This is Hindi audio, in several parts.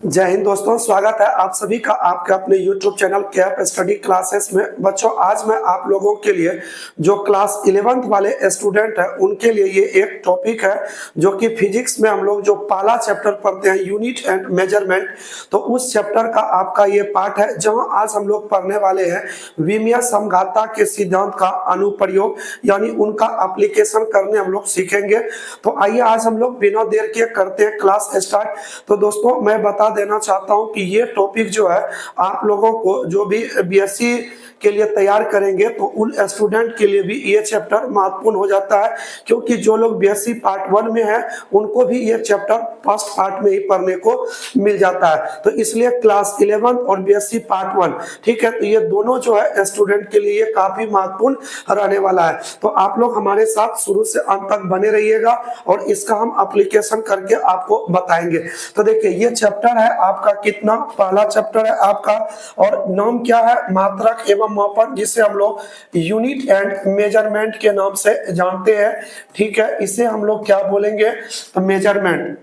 जय हिंद दोस्तों, स्वागत है आप सभी का आपके अपने YouTube channel cap study classes में। बच्चों, आज मैं आप लोगों के लिए जो क्लास 11th वाले स्टूडेंट हैं उनके लिए ये एक टॉपिक है जो कि फिजिक्स में हम लोग जो पहला चैप्टर पढ़ते हैं यूनिट एंड मेजरमेंट, तो उस चैप्टर का आपका ये पार्ट है जहां आज हम लोग पढ़ने वाले हैं विमीय समघाता के सिद्धांत का अनुप्रयोग, यानी उनका एप्लीकेशन करने हम लोग सीखेंगे। तो आइए आज हम लोग बिना देर के करते हैं क्लास स्टार्ट। तो दोस्तों, मैं बता देना चाहता हूं कि ये टॉपिक जो है आप लोगों को जो भी बीएससी के लिए तैयार करेंगे तो उन स्टूडेंट के लिए भी ये चैप्टर महत्वपूर्ण हो जाता है, क्योंकि जो लोग बीएससी पार्ट 1 में है उनको भी ये चैप्टर फर्स्ट पार्ट में ही पढ़ने को मिल जाता है। तो इसलिए क्लास 11 और बीएससी पार्ट 1, ठीक है, तो ये दोनों जो है स्टूडेंट के लिए काफी महत्वपूर्ण रहने वाला है। तो आप लोग हमारे साथ शुरू से अंत तक बने रहिएगा और इसका हम एप्लीकेशन करके आपको बताएंगे। तो देखिए, ये चैप्टर है आपका कितना, पहला चैप्टर है आपका, और नाम क्या है, मात्रक एवं मापन, जिसे हम लोग यूनिट एंड मेजरमेंट के नाम से जानते हैं। ठीक है, इसे हम लोग क्या बोलेंगे, तो मेजरमेंट।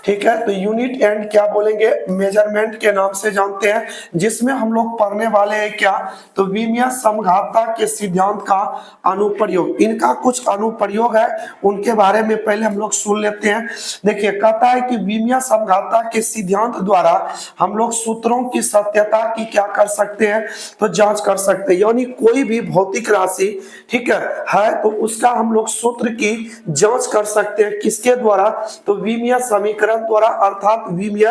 ठीक है, तो यूनिट एंड क्या बोलेंगे, मेजरमेंट के नाम से जानते हैं, जिसमें हम लोग पढ़ने वाले हैं क्या, तो विमीय समघाता के सिद्धांत का अनुप्रयोग। इनका कुछ अनुप्रयोग है, उनके बारे में पहले हम लोग सुन लेते हैं। देखिए, कहता है कि विमीय समघाता के सिद्धांत द्वारा हम लोग सूत्रों की सत्यता की क्या कर सकते हैं, तो जांच कर सकते हैं। यानी कोई भी भौतिक राशि, ठीक है तो उसका हम लोग सूत्र की जांच कर सकते हैं, किसके द्वारा, तो विमीय समीकरण द्वारा, अर्थात विमीय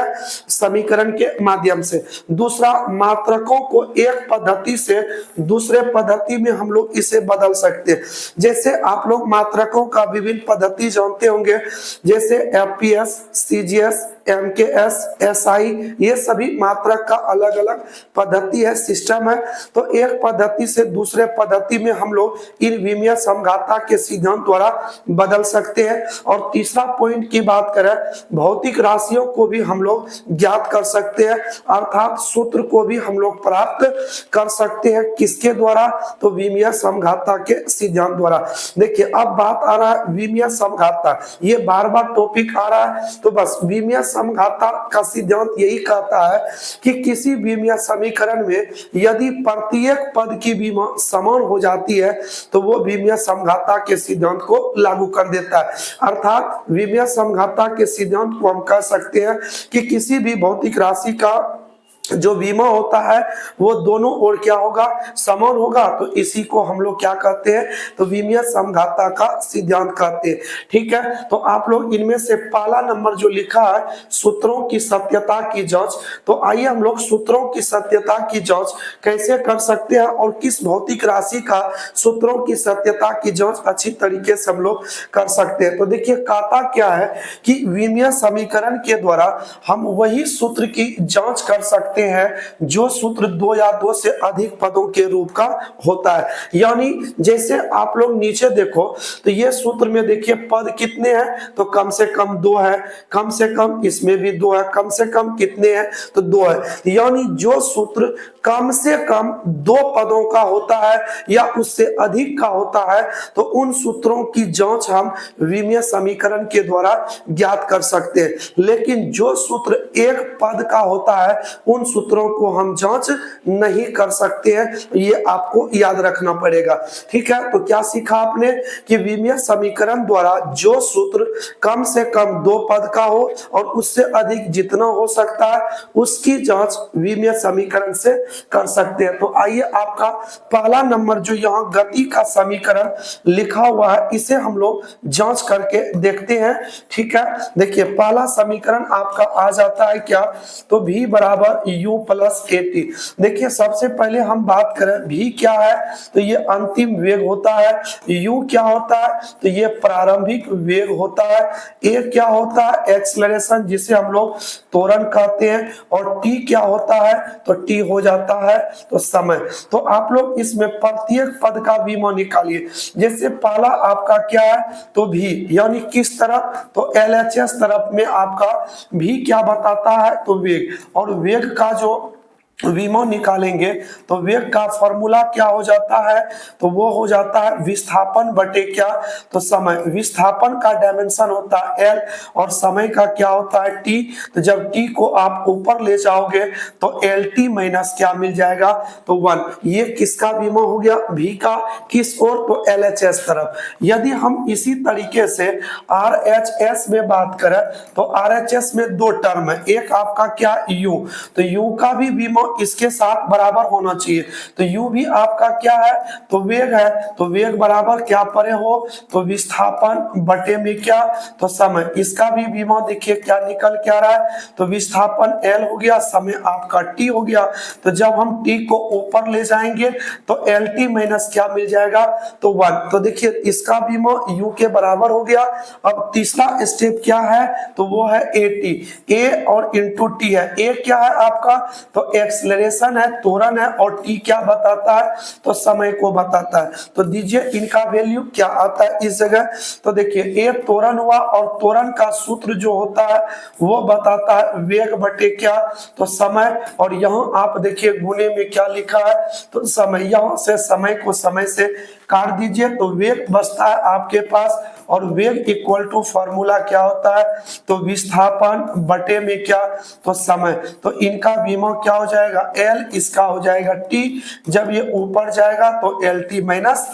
समीकरण के माध्यम से। दूसरा, मात्रकों को एक पद्धति से दूसरे पद्धति में हम लोग इसे बदल सकते हैं। जैसे आप लोग मात्रकों का विभिन्न पद्धति जानते होंगे, जैसे एफपीएस, सीजीएस, एमकेएस, एसआई, ये सभी मात्रक का अलग अलग पद्धति है, सिस्टम है। तो एक पद्धति से दूसरे पद्धति में हम लोग इन विमीय समघाता के सिद्धांत द्वारा बदल सकते हैं। और तीसरा पॉइंट की बात करें, भौतिक राशियों को भी हम लोग ज्ञात कर सकते हैं, अर्थात सूत्र को भी हम लोग प्राप्त कर सकते हैं, किसके द्वारा, तो विमीय समघाता के सिद्धांत द्वारा। देखिए, अब बात आ रहा है विमीय समघाता, ये बार बार टॉपिक आ रहा है, तो बस विमीय समघाता का सिद्धांत यही कहता है कि किसी विमीय समीकरण में यदि प्रत्येक पद की विमा समान हो जाती है तो वो विमीय समघाता के सिद्धांत को लागू कर देता है। अर्थात विमीय समघाता के सिद्धांत को हम कह सकते हैं कि किसी भी भौतिक राशि का जो विमा होता है वो दोनों ओर क्या होगा, समान होगा। तो इसी को हम लोग क्या कहते हैं, तो विमीय समघाता का सिद्धांत कहते हैं। ठीक है, तो आप लोग इनमें से पहला नंबर जो लिखा है, सूत्रों की सत्यता की जांच। तो आइए हम लोग सूत्रों की सत्यता की जांच कैसे कर सकते हैं और किस भौतिक राशि का सूत्रों की सत्यता की जांच अच्छी तरीके से हम लोग कर सकते हैं। तो देखिए, कहता क्या है कि विमीय समीकरण के द्वारा हम वही सूत्र की जांच कर सकते हैं जो सूत्र दो या दो से अधिक पदों के रूप का होता है। यानी जैसे आप लोग नीचे देखो तो ये सूत्र में देखिए पद कितने हैं, तो कम से कम 2 है, कम से कम इसमें भी 2 है, कम से कम कितने हैं, तो 2 है। यानी जो सूत्र कम से कम 2 पदों का होता है या उससे अधिक का होता है तो उन सूत्रों की जांच हम विमीय समीकरण के द्वारा ज्ञात कर सकते हैं। लेकिन जो सूत्र एक पद का होता है उन सूत्रों को हम जांच नहीं कर सकते हैं, ये आपको याद रखना पड़ेगा। ठीक है, तो क्या सीखा आपने कि विमीय समीकरण द्वारा जो सूत्र कम से कम 2 पद का हो और उससे अधिक जितना हो सकता है उसकी जांच विमीय समीकरण से कर सकते हैं। तो आइए, आपका पहला नंबर जो यहाँ गति का समीकरण लिखा हुआ है इसे हम लोग जांच करके देखते हैं। ठीक है, देखिए पहला समीकरण आपका आ जाता है क्या, तो v बराबर u प्लस at। देखिए, सबसे पहले हम बात करें v क्या है, तो ये अंतिम वेग होता है, u क्या होता है, तो ये प्रारंभिक वेग होता है, a क्या होता है, एक्सेलरेशन जिसे हम लोग त्वरण कहते हैं, और t क्या होता है, तो t हो जाता है तो समय। तो आप लोग इसमें प्रत्येक पद का विमा निकालिए। जैसे पहला आपका क्या है, तो v, यानी किस तरफ, तो LHS तरफ में आपका v क्या बताता है, तो वेग, और वेग का जो विमो निकालेंगे तो वेग का फॉर्मूला क्या हो जाता है, तो वो हो जाता है विस्थापन बटे क्या, तो समय। विस्थापन का डायमेंशन होता है L और समय का क्या होता है T। तो जब T को आप ऊपर ले जाओगे तो LT माइनस क्या मिल जाएगा, तो 1। ये किसका विमो हो गया, V का। किस ओर, तो LHS तरफ। यदि हम इसी तरीके से RHS में बात करें तो RHS में दो टर्म है, एक आपका क्या U, तो U का भी विमो इसके साथ बराबर होना चाहिए। तो u भी आपका क्या है, तो वेग है। तो वेग बराबर क्या परे हो, तो विस्थापन बटे में क्या, तो समय। इसका भी विमो देखिए क्या निकल के आ रहा है, तो विस्थापन L हो गया, समय आपका T हो गया। तो जब हम T को ऊपर ले जाएंगे तो LT माइनस क्या मिल जाएगा, तो 1। तो देखिए इसका विमो u के बराबर हो गया। अब तीसरा स्टेप क्या है, तो वो है AT, A और इंटू T है। A क्या है आपका, तो एक्सेलरेशन है, त्वरण है, और टी क्या बताता है, तो समय को बताता है। तो दीजिए इनका वैल्यू क्या आता है इस जगह, तो देखिए ए त्वरण हुआ, और त्वरण का सूत्र जो होता है वो बताता है वेग बटे क्या, तो समय। और यहाँ आप देखिए गुणे में क्या लिखा है, तो समय। यहाँ से समय को समय से काट दीजिए तो वेग बचता है आपके पास, और वेग इक्वल टू फॉर्मूला क्या होता है, तो विस्थापन बटे में क्या, तो समय। तो इनका विमो क्या हो जाएगा L, इसका हो जाएगा T। जब ये ऊपर जाएगा तो LT माइनस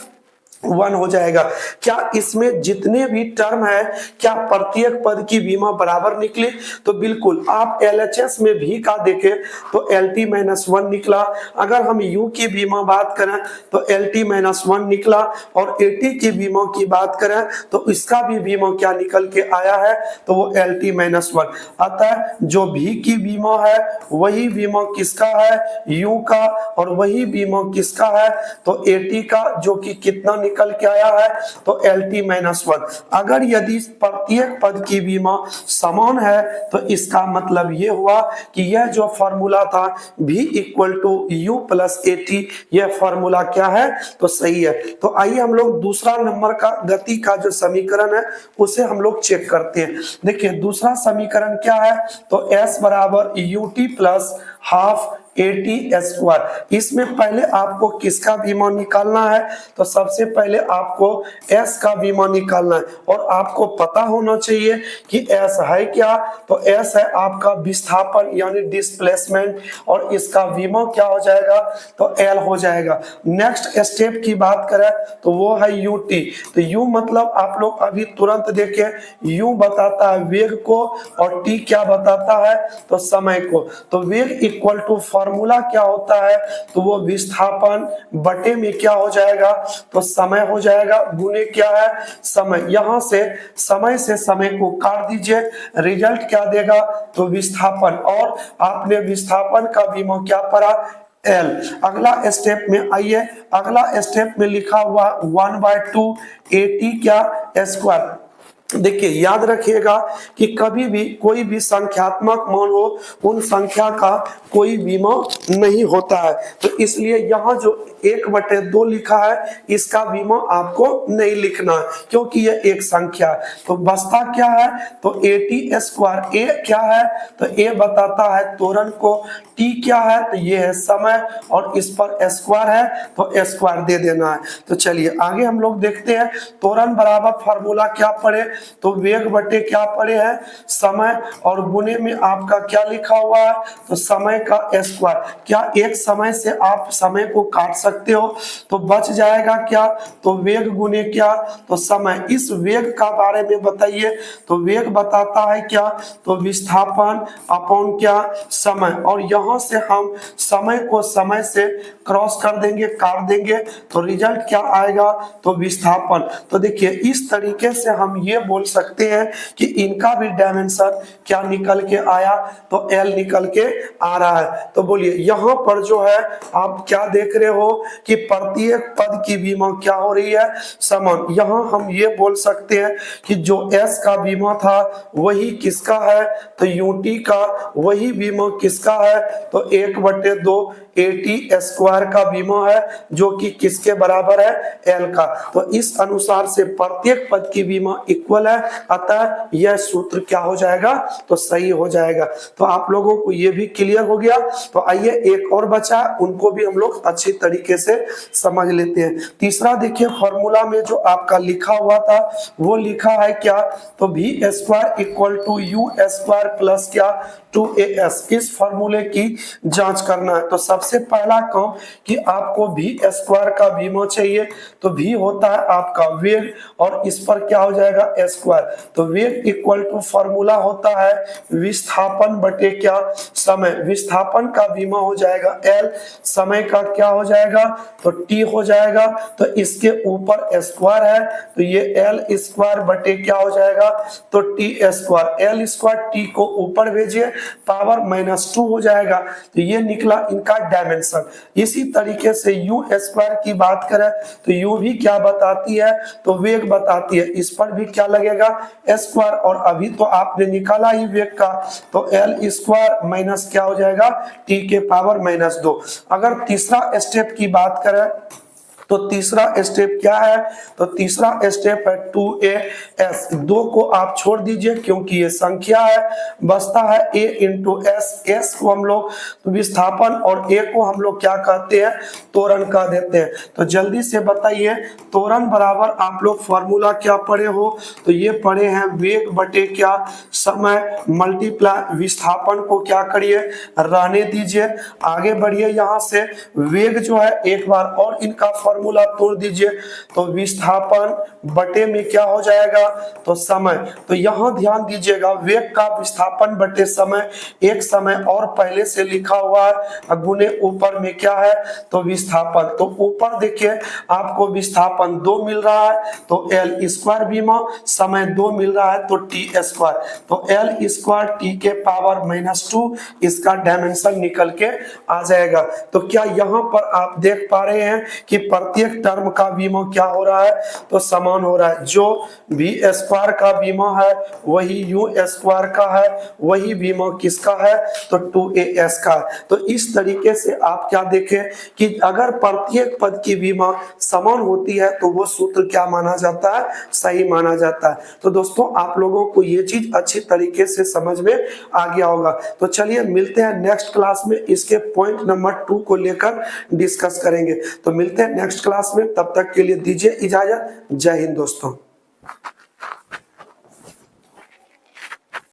1 हो जाएगा। क्या इसमें जितने भी टर्म है क्या प्रत्येक पद की विमा बराबर निकली, तो बिल्कुल। आप LHS में भी का देखें तो LT माइनस 1 निकला। अगर हम U की विमा बात करें तो LT माइनस 1 निकला, और AT की विमा की बात करें तो इसका भी विमा क्या निकल के आया है, तो वो LT माइनस 1। अतः जो V की विमा है वही विमा किसका है, U का, और वही विमा किसका है, तो AT का, जो कि कितना निकल के आया है, तो LT माइनस 1। अगर यदि प्रत्येक पद की विमा समान है तो इसका मतलब ये हुआ कि यह जो फॉर्मूला था V equal to U plus AT, यह फॉर्मूला क्या है, तो सही है। तो आइए हम लोग दूसरा नंबर का गति का जो समीकरण है उसे हम लोग चेक करते हैं। देखिए दूसरा समीकरण क्या है, तो S बराबर UT plus half AT square. इसमें पहले आपको किसका विमा निकालना है, तो सबसे पहले आपको S का विमा निकालना है, और आपको पता होना चाहिए कि S है क्या, तो S है आपका विस्थापन यानी डिस्प्लेसमेंट, और इसका विमा क्या हो जाएगा, तो L हो जाएगा। नेक्स्ट स्टेप की बात करें तो वो है UT। तो U मतलब आप लोग अभी तुरंत देखें, U बताता है वेग को, और T क्या बताता है, तो समय को। तो वेग इक्वल टू फॉर्मूला क्या होता है, तो वो विस्थापन बटे में क्या हो जाएगा, तो समय हो जाएगा, गुणे क्या है, समय। यहां से समय को काट दीजिए, रिजल्ट क्या देगा, तो विस्थापन। और आपने विस्थापन का विमा क्या पढ़ा, L। अगला स्टेप में आइए, अगला स्टेप में लिखा हुआ 1/2 AT क्या स्क्वायर। देखिए याद रखिएगा कि कभी भी कोई भी संख्यात्मक मान हो उन संख्या का कोई विमा नहीं होता है। तो इसलिए यहाँ जो 1/2 लिखा है इसका विमा आपको नहीं लिखना है, क्योंकि ये एक संख्या है। तो बचता क्या है, तो AT स्क्वायर। ए क्या है, तो ए बताता है त्वरण को, टी क्या है, तो ये है समय, और इस पर स्क्वायर है तो स्क्वायर दे देना है। तो चलिए आगे हम लोग देखते हैं। त्वरण बराबर फॉर्मूला क्या पड़े, तो वेग बटे क्या पड़े हैं, समय, और गुणे में आपका क्या लिखा हुआ है, तो समय का स्क्वायर। क्या एक समय से आप समय को काट सकते हो, तो बच जाएगा क्या, तो वेग गुणे क्या, तो समय। इस वेग का बारे में बताइए, तो वेग बताता है क्या, तो विस्थापन अपॉन क्या, समय। और यहाँ से हम समय को समय से क्रॉस कर देंगे, काट देंगे, तो रिजल्ट क्या आएगा, तो विस्थापन। तो देखिए इस तरीके से हम ये बोल सकते हैं कि इनका भी डायमेंशन क्या निकल के आया, तो L निकल के आ रहा है। तो बोलिए यहाँ पर जो है आप क्या देख रहे हो कि प्रत्येक पद की विमा क्या हो रही है, समान। यहाँ हम ये बोल सकते हैं कि जो S का विमा था वही किसका है, तो UT का। वही विमा किसका है, तो 1/2 AT स्क्वायर का बीमा है जो कि किसके बराबर है, L का। तो इस अनुसार से प्रत्येक पद की बीमा इक्वल है, अतः यह सूत्र क्या हो जाएगा, तो सही हो जाएगा। तो आप लोगों को ये भी क्लियर हो गया। तो आइए एक और बचा, उनको भी हम लोग अच्छी तरीके से समझ लेते हैं। तीसरा देखिए, फॉर्मूला में जो आपका लिखा हुआ था वो लिखा है क्या, तो V square equal to U square plus क्या 2AS। इस फॉर्मूले की जांच करना है। तो सबसे पहला काम कि आपको V स्क्वायर का बीमा चाहिए। तो V होता है आपका वेग और इस पर क्या हो जाएगा स्क्वायर। तो वेग इक्वल टू फॉर्मूला होता है विस्थापन बटे क्या समय। विस्थापन का बीमा हो जाएगा L, समय का क्या हो जाएगा, तो T हो जाएगा। तो इसके ऊपर स्क्वायर है तो ये L स्क्वायर बटे क्या हो जाएगा, तो T square. L square T को ऊपर भेजिए, पावर -2 हो जाएगा। तो ये निकला इनका डायमेंशन। इसी तरीके से U स्क्वायर की बात करें तो U भी क्या बताती है, तो वेग बताती है। इस पर भी क्या लगेगा, स्क्वायर। और अभी तो आपने निकाला ही वेग का, तो L स्क्वायर माइनस क्या हो जाएगा, T के पावर -2। अगर तीसरा स्टेप की बात करें तो तीसरा स्टेप क्या है, तो तीसरा स्टेप है 2AS। 2 को आप छोड़ दीजिए क्योंकि ये संख्या है, बचता है A इंटू S। S को हम लोग विस्थापन और A को हम लोग क्या कहते हैं, त्वरण कह देते हैं। तो जल्दी से बताइए, त्वरण बराबर आप लोग फॉर्मूला क्या पढ़े हो, तो ये पढ़े हैं वेग बटे क्या समय मल्टीप्लाई विस्थापन को क्या करिए, रहने दीजिए, आगे बढ़िए। यहाँ से वेग जो है एक बार और इनका फॉर्मूला तोड़ दीजिए, तो विस्थापन बटे में क्या हो जाएगा, तो समय। तो यहां ध्यान दीजिएगा, वेग का विस्थापन बटे समय, एक समय और पहले से लिखा हुआ है, गुने ऊपर में क्या है, तो विस्थापन। तो ऊपर देखिए आपको विस्थापन 2 मिल रहा है तो L स्क्वायर बीमा, समय 2 मिल रहा है तो T स्क्वायर। तो L स्क्वायर T के पावर -2, इसका डायमेंशन निकल के आ जाएगा। तो क्या यहाँ पर आप देख पा रहे हैं कि प्रत्येक टर्म का बीमा क्या हो रहा है, तो समान हो रहा है। जो V स्क्वायर का बीमा है वही U स्क्वायर का है, वही बीमा किसका है, तो 2AS का। तो इस तरीके से आप क्या देखें कि अगर प्रत्येक पद की बीमा समान होती है तो वो सूत्र क्या माना जाता है, सही माना जाता है। तो दोस्तों आप लोगों को ये चीज अच्छी तरीके से समझ में आ गया होगा। तो चलिए मिलते हैं नेक्स्ट क्लास में, इसके पॉइंट नंबर 2 को लेकर डिस्कस करेंगे। तो मिलते हैं नेक्स्ट क्लास में, तब तक के लिए दीजिए इजाजत। जय हिंद दोस्तों।